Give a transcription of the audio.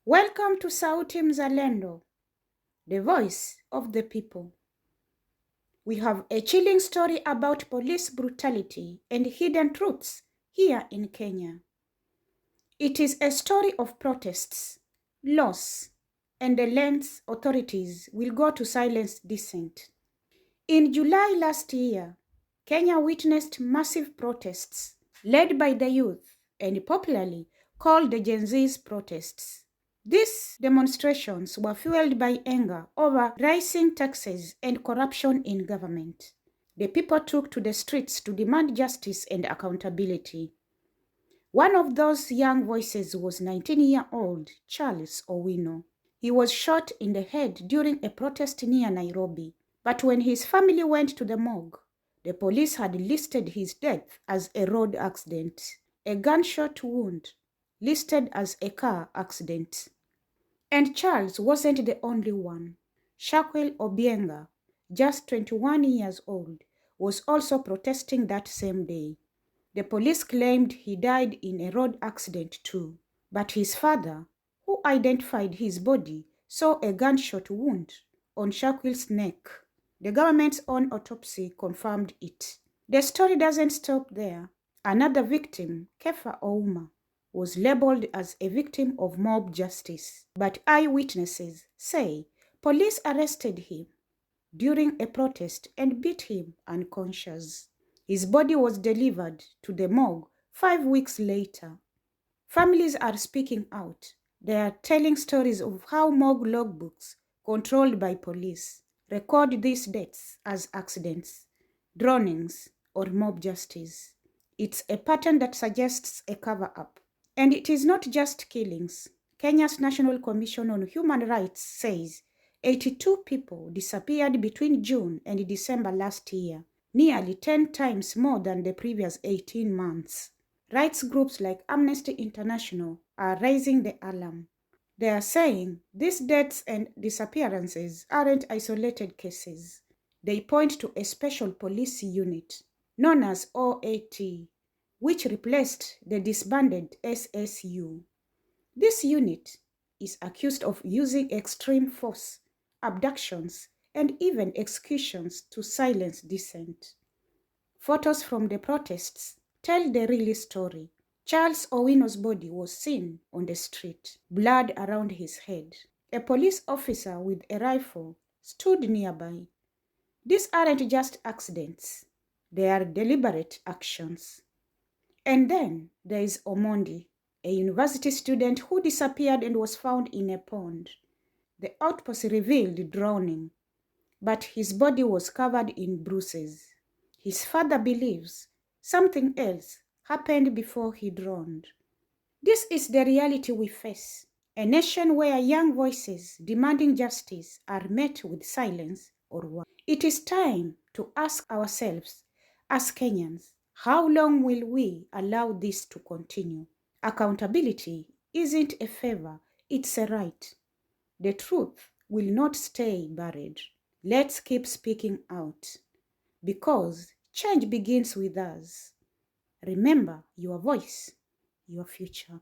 Welcome to Sauti Mzalendo, the voice of the people. We have a chilling story about police brutality and hidden truths here in Kenya. It is a story of protests, loss, and the lengths authorities will go to silence dissent. In July last year, Kenya witnessed massive protests led by the youth and popularly called the Gen Z's protests. These demonstrations were fueled by anger over rising taxes and corruption in government. The people took to the streets to demand justice and accountability. One of those young voices was 19-year-old Charles Owino. He was shot in the head during a protest near Nairobi, but when his family went to the morgue, the police had listed his death as a road accident, a gunshot wound listed as a car accident. And Charles wasn't the only one. Shaquille Obienga, just 21 years old, was also protesting that same day. The police claimed he died in a road accident too, but his father, who identified his body, saw a gunshot wound on Shaquille's neck. The government's own autopsy confirmed it. The story doesn't stop there. Another victim, Kefa Ouma, was labeled as a victim of mob justice, but eyewitnesses say police arrested him during a protest and beat him unconscious. His body was delivered to the morgue 5 weeks later. Families are speaking out. They are telling stories of how morgue logbooks, controlled by police, record these deaths as accidents, drownings, or mob justice. It's a pattern that suggests a cover-up. And it is not just killings. Kenya's National Commission on Human Rights says 82 people disappeared between June and December last year, nearly 10 times more than the previous 18 months. Rights groups like Amnesty International are raising the alarm. They are saying these deaths and disappearances aren't isolated cases. They point to a special police unit known as OAT, which replaced the disbanded SSU. This unit is accused of using extreme force, abductions, and even executions to silence dissent. Photos from the protests tell the real story. Charles Owino's body was seen on the street, blood around his head. A police officer with a rifle stood nearby. These aren't just accidents. They are deliberate actions. And then there is Omondi, a university student who disappeared and was found in a pond. The autopsy revealed drowning, but his body was covered in bruises. His father believes something else happened before he drowned. This is the reality we face, a nation where young voices demanding justice are met with silence or war. It is time to ask ourselves, as Kenyans, how long will we allow this to continue? Accountability isn't a favor, it's a right. The truth will not stay buried. Let's keep speaking out, because change begins with us. Remember your voice, your future.